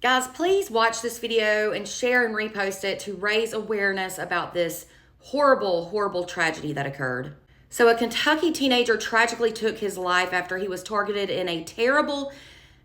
Guys, please watch this video and share and repost it to raise awareness about this horrible, horrible tragedy that occurred. So a Kentucky teenager tragically took his life after he was targeted in a terrible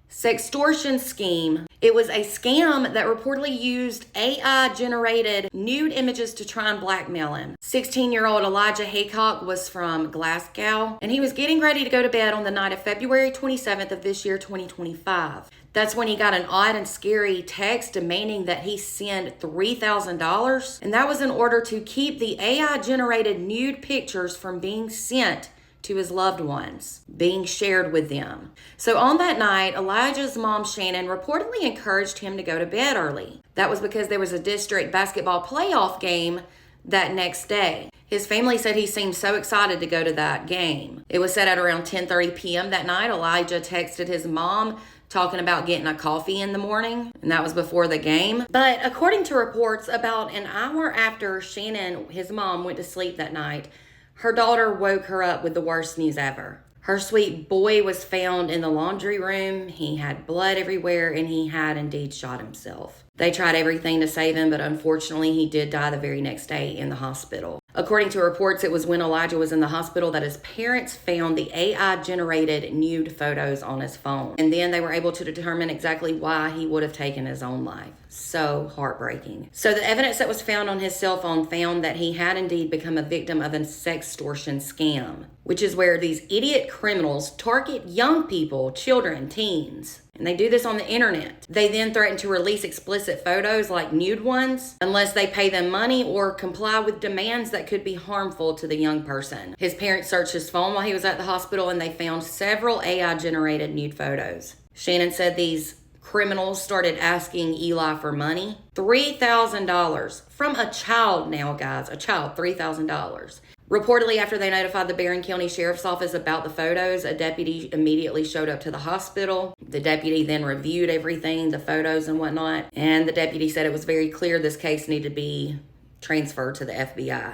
sextortion scheme. It was a scam that reportedly used AI-generated nude images to try and blackmail him. 16-year-old Elijah Haycock was from Glasgow, and he was getting ready to go to bed on the night of February 27th of this year, 2025. That's when he got an odd and scary text demanding that he send $3,000, and that was in order to keep the AI-generated nude pictures from being sent to his loved ones, being shared with them. So on that night, Elijah's mom, Shannon, reportedly encouraged him to go to bed early. That was because there was a district basketball playoff game that next day. His family said he seemed so excited to go to that game. It was set at around 10:30 p.m. that night. Elijah texted his mom talking about getting a coffee in the morning, and that was before the game. But according to reports, about an hour after Shannon, his mom, went to sleep that night, her daughter woke her up with the worst news ever. Her sweet boy was found in the laundry room. He had blood everywhere, and he had indeed shot himself. They tried everything to save him, but unfortunately he did die the very next day in the hospital. According to reports, it was when Elijah was in the hospital that his parents found the AI-generated nude photos on his phone. And then they were able to determine exactly why he would have taken his own life. So heartbreaking. So the evidence that was found on his cell phone found that he had indeed become a victim of a sextortion scam, which is where these idiot criminals target young people, children, teens. And they do this on the internet. They then threaten to release explicit photos like nude ones unless they pay them money or comply with demands that could be harmful to the young person. His parents searched his phone while he was at the hospital and they found several AI-generated nude photos. Shannon said these criminals started asking Eli for money. $3,000 from a child now, guys. A child, $3,000. Reportedly, after they notified the Barron County Sheriff's Office about the photos, a deputy immediately showed up to the hospital. The deputy then reviewed everything, the photos and whatnot, and the deputy said it was very clear this case needed to be transferred to the FBI.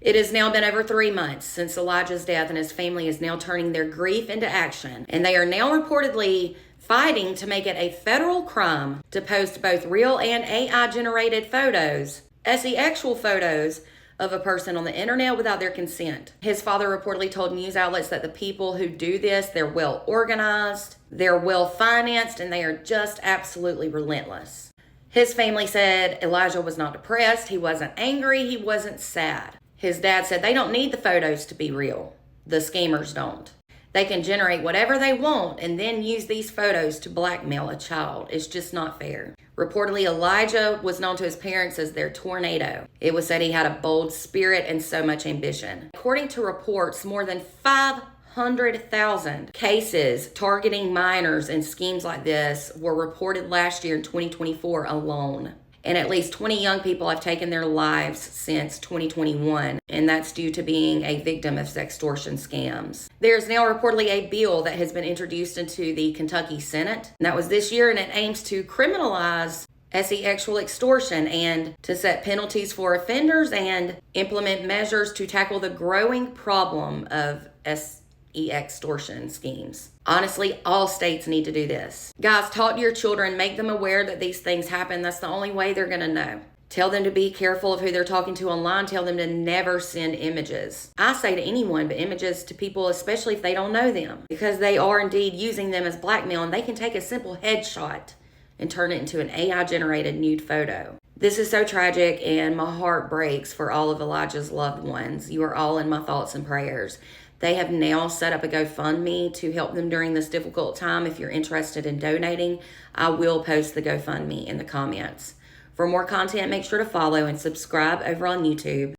It has now been over 3 months since Elijah's death, and his family is now turning their grief into action, and they are now reportedly fighting to make it a federal crime to post both real and AI-generated photos, actual photos, of a person on the internet without their consent. His father reportedly told news outlets that the people who do this, they're well organized, they're well financed, and they are just absolutely relentless. His family said Elijah was not depressed, he wasn't angry, he wasn't sad. His dad said they don't need the photos to be real. The scammers don't. They can generate whatever they want and then use these photos to blackmail a child. It's just not fair. Reportedly, Elijah was known to his parents as their tornado. It was said he had a bold spirit and so much ambition. According to reports, more than 500,000 cases targeting minors in schemes like this were reported last year in 2024 alone. And at least 20 young people have taken their lives since 2021, and that's due to being a victim of sextortion scams. There's now reportedly a bill that has been introduced into the Kentucky Senate, and that was this year, and it aims to criminalize sexual extortion and to set penalties for offenders and implement measures to tackle the growing problem of extortion schemes. Honestly, all states need to do this. Guys, talk to your children, make them aware that these things happen. That's the only way they're gonna know. Tell them to be careful of who they're talking to online. Tell them to never send images. I say to anyone, but images to people, especially if they don't know them, because they are indeed using them as blackmail, and they can take a simple headshot and turn it into an AI-generated nude photo. This is so tragic, and my heart breaks for all of Elijah's loved ones. You are all in my thoughts and prayers. They have now set up a GoFundMe to help them during this difficult time. If you're interested in donating, I will post the GoFundMe in the comments. For more content, make sure to follow and subscribe over on YouTube.